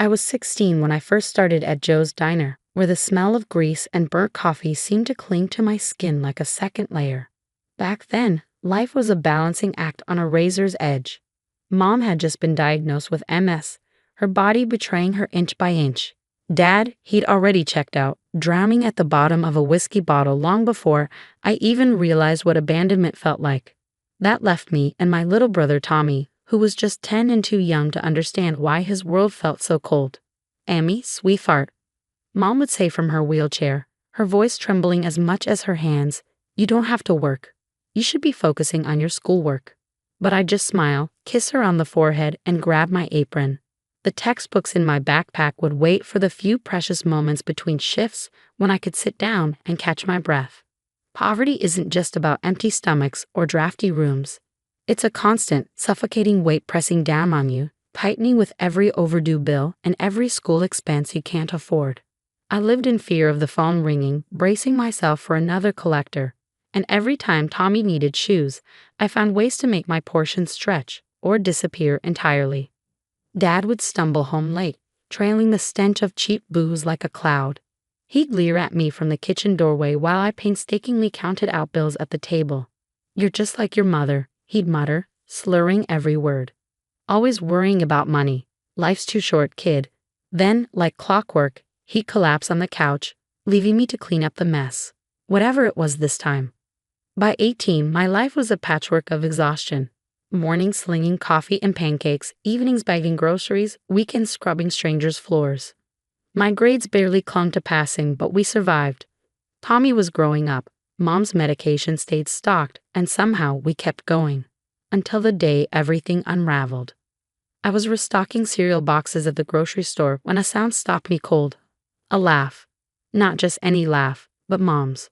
I was 16 when I first started at Joe's Diner, where the smell of grease and burnt coffee seemed to cling to my skin like a second layer. Back then, life was a balancing act on a razor's edge. Mom had just been diagnosed with MS, her body betraying her inch by inch. Dad, he'd already checked out, drowning at the bottom of a whiskey bottle long before I even realized what abandonment felt like. That left me and my little brother Tommy, who was just 10 and too young to understand why his world felt so cold. "Amy, sweetheart," Mom would say from her wheelchair, her voice trembling as much as her hands, "you don't have to work. You should be focusing on your schoolwork." But I'd just smile, kiss her on the forehead, and grab my apron. The textbooks in my backpack would wait for the few precious moments between shifts when I could sit down and catch my breath. Poverty isn't just about empty stomachs or drafty rooms. It's a constant, suffocating weight pressing down on you, tightening with every overdue bill and every school expense you can't afford. I lived in fear of the phone ringing, bracing myself for another collector. And every time Tommy needed shoes, I found ways to make my portion stretch or disappear entirely. Dad would stumble home late, trailing the stench of cheap booze like a cloud. He'd leer at me from the kitchen doorway while I painstakingly counted out bills at the table. "You're just like your mother," he'd mutter, slurring every word. "Always worrying about money. Life's too short, kid." Then, like clockwork, he'd collapse on the couch, leaving me to clean up the mess, whatever it was this time. By 18, my life was a patchwork of exhaustion. Mornings slinging coffee and pancakes, evenings bagging groceries, weekends scrubbing strangers' floors. My grades barely clung to passing, but we survived. Tommy was growing up, Mom's medication stayed stocked, and somehow we kept going. Until the day everything unraveled. I was restocking cereal boxes at the grocery store when a sound stopped me cold. A laugh. Not just any laugh, but Mom's.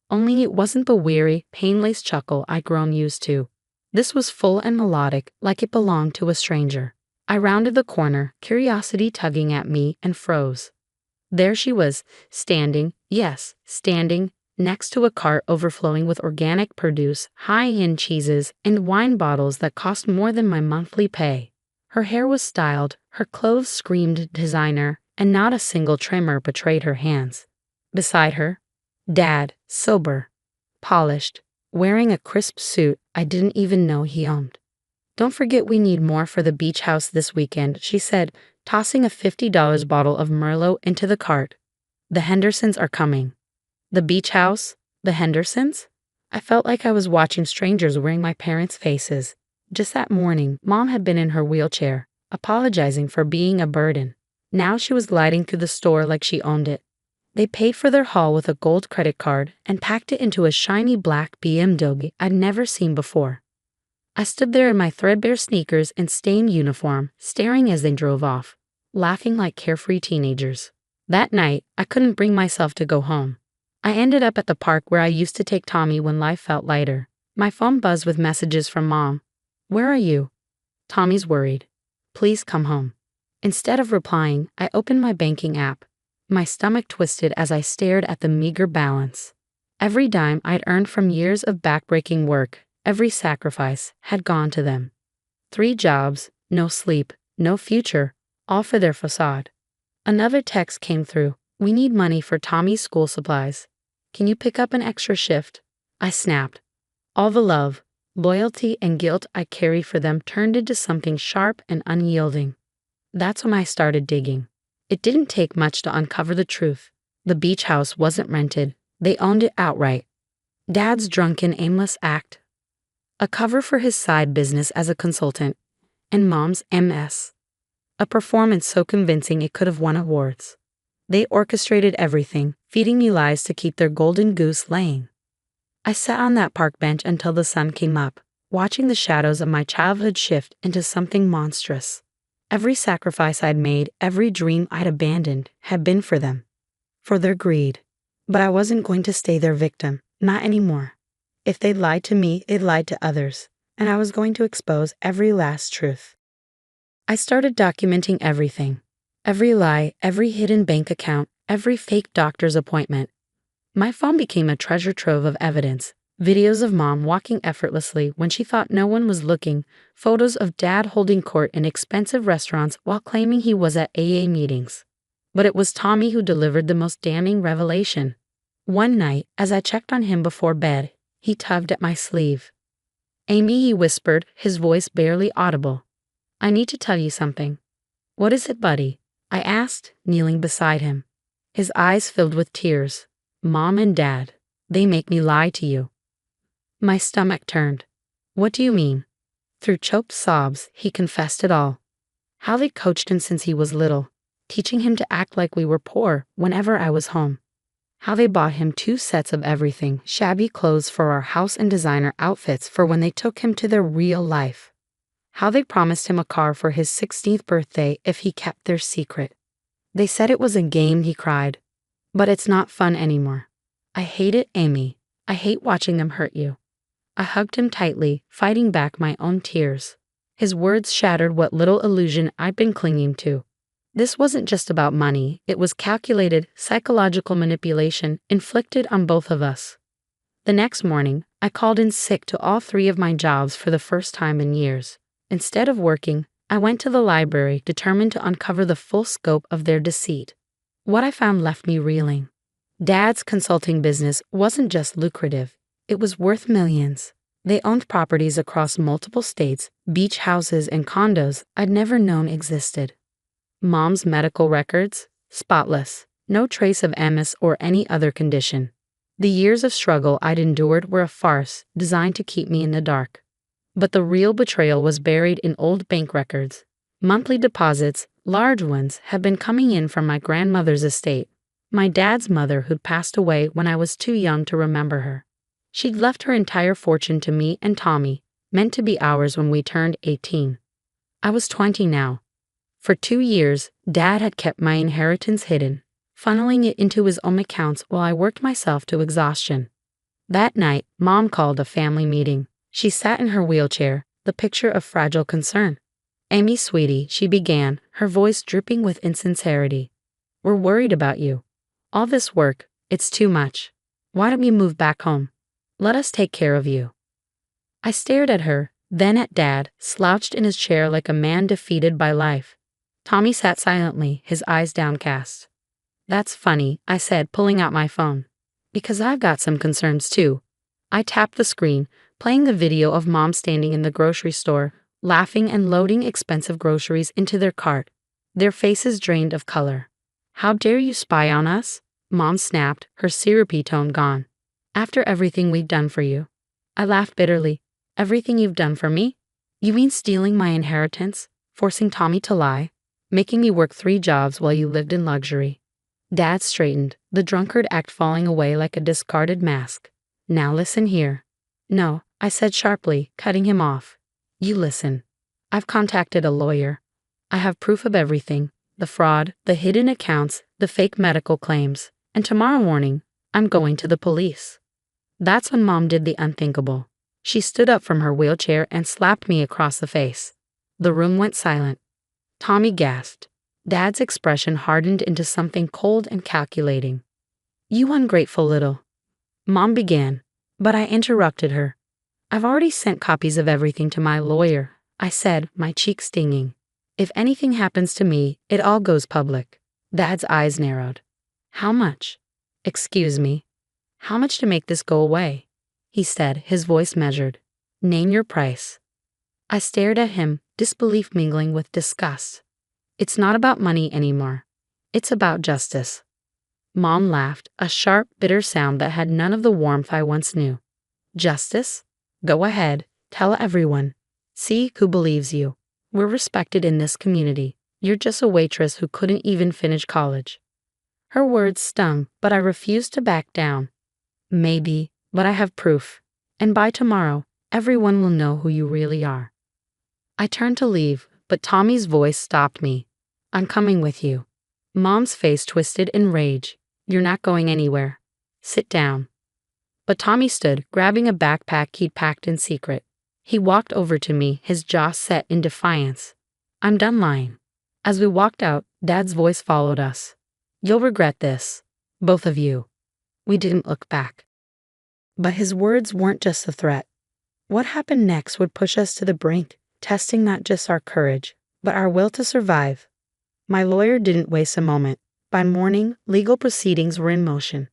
Only it wasn't the weary, pain-laced chuckle I'd grown used to. This was full and melodic, like it belonged to a stranger. I rounded the corner, curiosity tugging at me, and froze. There she was, standing, yes, standing, next to a cart overflowing with organic produce, high-end cheeses, and wine bottles that cost more than my monthly pay. Her hair was styled, her clothes screamed designer, and not a single trimmer betrayed her hands. Beside her, Dad, sober, polished, wearing a crisp suit I didn't even know he owned. "Don't forget we need more for the beach house this weekend," she said, tossing a $50 bottle of Merlot into the cart. "The Hendersons are coming." The beach house? The Hendersons? I felt like I was watching strangers wearing my parents' faces. Just that morning, Mom had been in her wheelchair, apologizing for being a burden. Now she was gliding through the store like she owned it. They paid for their haul with a gold credit card and packed it into a shiny black BMW I'd never seen before. I stood there in my threadbare sneakers and stained uniform, staring as they drove off, laughing like carefree teenagers. That night, I couldn't bring myself to go home. I ended up at the park where I used to take Tommy when life felt lighter. My phone buzzed with messages from Mom. "Where are you?" "Tommy's worried. Please come home." Instead of replying, I opened my banking app. My stomach twisted as I stared at the meager balance. Every dime I'd earned from years of backbreaking work, every sacrifice, had gone to them. 3 jobs, no sleep, no future, all for their facade. Another text came through. "We need money for Tommy's school supplies. Can you pick up an extra shift?" I snapped. All the love, loyalty, and guilt I carried for them turned into something sharp and unyielding. That's when I started digging. It didn't take much to uncover the truth. The beach house wasn't rented. They owned it outright. Dad's drunken, aimless act, a cover for his side business as a consultant, and Mom's MS, a performance so convincing it could have won awards. They orchestrated everything, feeding me lies to keep their golden goose laying. I sat on that park bench until the sun came up, watching the shadows of my childhood shift into something monstrous. Every sacrifice I'd made, every dream I'd abandoned, had been for them, for their greed. But I wasn't going to stay their victim, not anymore. If they'd lied to me, they'd lied to others, and I was going to expose every last truth. I started documenting everything. Every lie, every hidden bank account, every fake doctor's appointment. My phone became a treasure trove of evidence, Videos of mom walking effortlessly when she thought no one was looking, photos of dad holding court in expensive restaurants while claiming he was at AA meetings. But it was Tommy who delivered the most damning revelation. One night, as I checked on him before bed, he tugged at my sleeve. "Amy," he whispered, his voice barely audible. "I need to tell you something." "What is it, buddy?" I asked, kneeling beside him. His eyes filled with tears. "Mom and Dad, they make me lie to you." My stomach turned. "What do you mean?" Through choked sobs, he confessed it all. How they coached him since he was little, teaching him to act like we were poor whenever I was home. How they bought him 2 sets of everything, shabby clothes for our house and designer outfits for when they took him to their real life. How they promised him a car for his 16th birthday if he kept their secret. They said it was a game, he cried. "But it's not fun anymore. I hate it, Amy. I hate watching them hurt you." I hugged him tightly, fighting back my own tears. His words shattered what little illusion I'd been clinging to. This wasn't just about money, it was calculated, psychological manipulation inflicted on both of us. The next morning, I called in sick to all 3 of my jobs for the first time in years. Instead of working, I went to the library determined to uncover the full scope of their deceit. What I found left me reeling. Dad's consulting business wasn't just lucrative. It was worth millions. They owned properties across multiple states, beach houses and condos I'd never known existed. Mom's medical records? Spotless. No trace of MS or any other condition. The years of struggle I'd endured were a farce designed to keep me in the dark. But the real betrayal was buried in old bank records. Monthly deposits, large ones, had been coming in from my grandmother's estate. My dad's mother, who'd passed away when I was too young to remember her. She'd left her entire fortune to me and Tommy, meant to be ours when we turned 18. I was 20 now. For 2 years, Dad had kept my inheritance hidden, funneling it into his own accounts while I worked myself to exhaustion. That night, Mom called a family meeting. She sat in her wheelchair, the picture of fragile concern. "Amy, sweetie," she began, her voice dripping with insincerity. "We're worried about you. All this work, it's too much. Why don't you move back home? Let us take care of you." I stared at her, then at Dad, slouched in his chair like a man defeated by life. Tommy sat silently, his eyes downcast. "That's funny," I said, pulling out my phone. "Because I've got some concerns too." I tapped the screen, playing the video of Mom standing in the grocery store, laughing and loading expensive groceries into their cart, their faces drained of color. "How dare you spy on us?" Mom snapped, her syrupy tone gone. "After everything we've done for you." I laughed bitterly. "Everything you've done for me? You mean stealing my inheritance, forcing Tommy to lie, making me work 3 jobs while you lived in luxury?" Dad straightened, the drunkard act falling away like a discarded mask. "Now listen here." "No," I said sharply, cutting him off. "You listen. I've contacted a lawyer. I have proof of everything, the fraud, the hidden accounts, the fake medical claims, and tomorrow morning, I'm going to the police." That's when Mom did the unthinkable. She stood up from her wheelchair and slapped me across the face. The room went silent. Tommy gasped. Dad's expression hardened into something cold and calculating. "You ungrateful little..." Mom began, but I interrupted her. "I've already sent copies of everything to my lawyer," I said, my cheek stinging. "If anything happens to me, it all goes public." Dad's eyes narrowed. "How much?" "Excuse me. How much to make this go away?" he said, his voice measured. "Name your price." I stared at him, disbelief mingling with disgust. "It's not about money anymore. It's about justice." Mom laughed, a sharp, bitter sound that had none of the warmth I once knew. "Justice? Go ahead, tell everyone. See who believes you. We're respected in this community. You're just a waitress who couldn't even finish college." Her words stung, but I refused to back down. "Maybe, but I have proof. And by tomorrow, everyone will know who you really are." I turned to leave, but Tommy's voice stopped me. "I'm coming with you." Mom's face twisted in rage. "You're not going anywhere. Sit down." But Tommy stood, grabbing a backpack he'd packed in secret. He walked over to me, his jaw set in defiance. "I'm done lying." As we walked out, Dad's voice followed us. "You'll regret this. Both of you." We didn't look back. But his words weren't just a threat. What happened next would push us to the brink, testing not just our courage, but our will to survive. My lawyer didn't waste a moment. By morning, legal proceedings were in motion.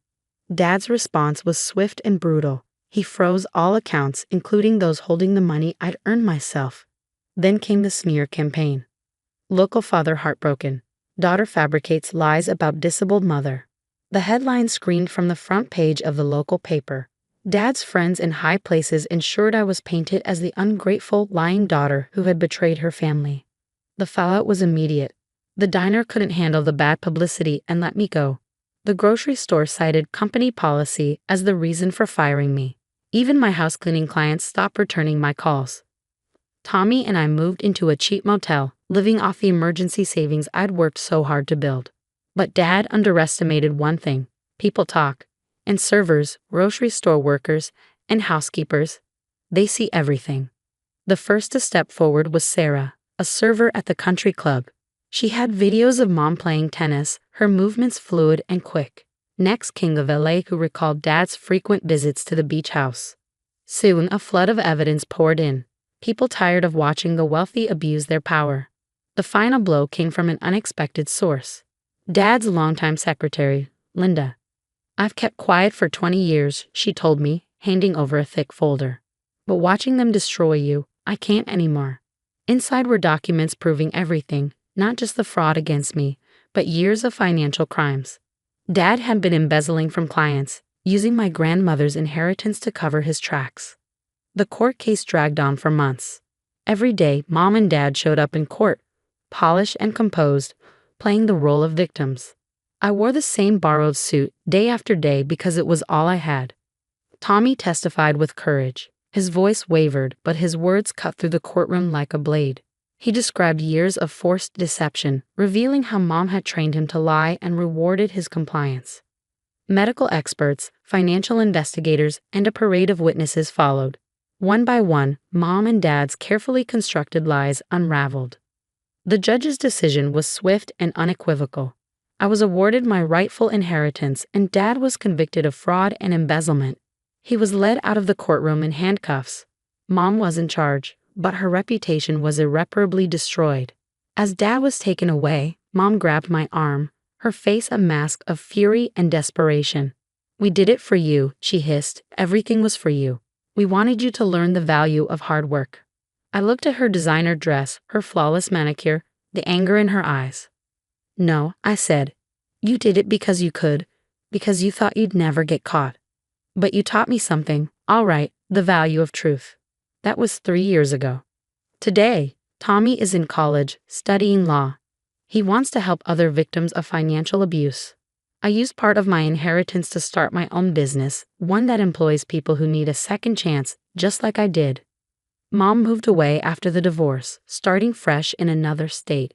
Dad's response was swift and brutal. He froze all accounts, including those holding the money I'd earned myself. Then came the smear campaign. Local father heartbroken. Daughter fabricates lies about disabled mother. The headline screamed from the front page of the local paper. Dad's friends in high places ensured I was painted as the ungrateful, lying daughter who had betrayed her family. The fallout was immediate. The diner couldn't handle the bad publicity and let me go. The grocery store cited company policy as the reason for firing me. Even my house cleaning clients stopped returning my calls. Tommy and I moved into a cheap motel, living off the emergency savings I'd worked so hard to build. But Dad underestimated one thing: people talk. And servers, grocery store workers, and housekeepers, they see everything. The first to step forward was Sarah, a server at the country club. She had videos of Mom playing tennis, her movements fluid and quick. Next, King of LA, who recalled Dad's frequent visits to the beach house. Soon, a flood of evidence poured in. People tired of watching the wealthy abuse their power. The final blow came from an unexpected source. Dad's longtime secretary, Linda. "I've kept quiet for 20 years, she told me, handing over a thick folder. "But watching them destroy you, I can't anymore." Inside were documents proving everything, not just the fraud against me, but years of financial crimes. Dad had been embezzling from clients, using my grandmother's inheritance to cover his tracks. The court case dragged on for months. Every day, Mom and Dad showed up in court, polished and composed, playing the role of victims. I wore the same borrowed suit day after day because it was all I had. Tommy testified with courage. His voice wavered, but his words cut through the courtroom like a blade. He described years of forced deception, revealing how Mom had trained him to lie and rewarded his compliance. Medical experts, financial investigators, and a parade of witnesses followed. One by one, Mom and Dad's carefully constructed lies unraveled. The judge's decision was swift and unequivocal. I was awarded my rightful inheritance, and Dad was convicted of fraud and embezzlement. He was led out of the courtroom in handcuffs. Mom was in charge, but her reputation was irreparably destroyed. As Dad was taken away, Mom grabbed my arm, her face a mask of fury and desperation. "We did it for you," she hissed. "Everything was for you. We wanted you to learn the value of hard work." I looked at her designer dress, her flawless manicure, the anger in her eyes. "No," I said. "You did it because you could, because you thought you'd never get caught. But you taught me something, all right, the value of truth." That was 3 years ago. Today, Tommy is in college, studying law. He wants to help other victims of financial abuse. I used part of my inheritance to start my own business, one that employs people who need a second chance, just like I did. Mom moved away after the divorce, starting fresh in another state.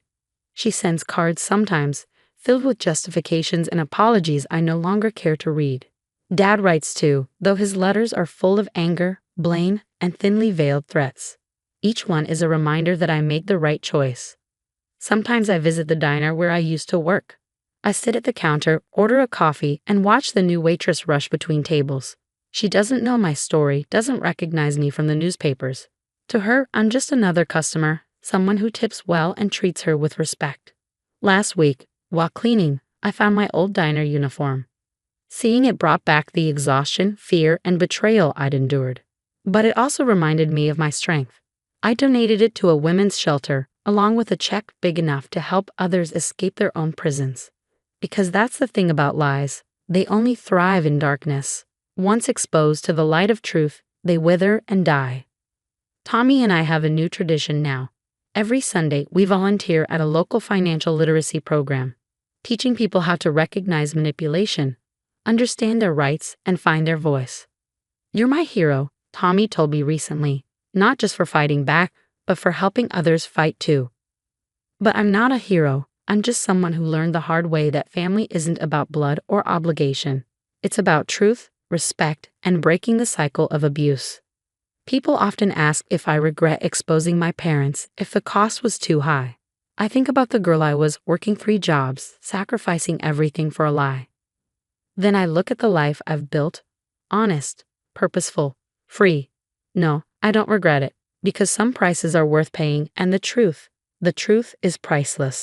She sends cards sometimes, filled with justifications and apologies I no longer care to read. Dad writes too, though his letters are full of anger, blame, and thinly veiled threats. Each one is a reminder that I made the right choice. Sometimes I visit the diner where I used to work. I sit at the counter, order a coffee, and watch the new waitress rush between tables. She doesn't know my story, doesn't recognize me from the newspapers. To her, I'm just another customer, someone who tips well and treats her with respect. Last week, while cleaning, I found my old diner uniform. Seeing it brought back the exhaustion, fear, and betrayal I'd endured. But it also reminded me of my strength. I donated it to a women's shelter, along with a check big enough to help others escape their own prisons. Because that's the thing about lies, they only thrive in darkness. Once exposed to the light of truth, they wither and die. Tommy and I have a new tradition now. Every Sunday, we volunteer at a local financial literacy program, teaching people how to recognize manipulation, understand their rights, and find their voice. "You're my hero," Tommy told me recently, not just for fighting back, but for helping others fight too. But I'm not a hero. I'm just someone who learned the hard way that family isn't about blood or obligation. It's about truth, respect, and breaking the cycle of abuse. People often ask if I regret exposing my parents, if the cost was too high. I think about the girl I was, working 3 jobs, sacrificing everything for a lie. Then I look at the life I've built, honest, purposeful, free. No, I don't regret it, because some prices are worth paying, and the truth is priceless.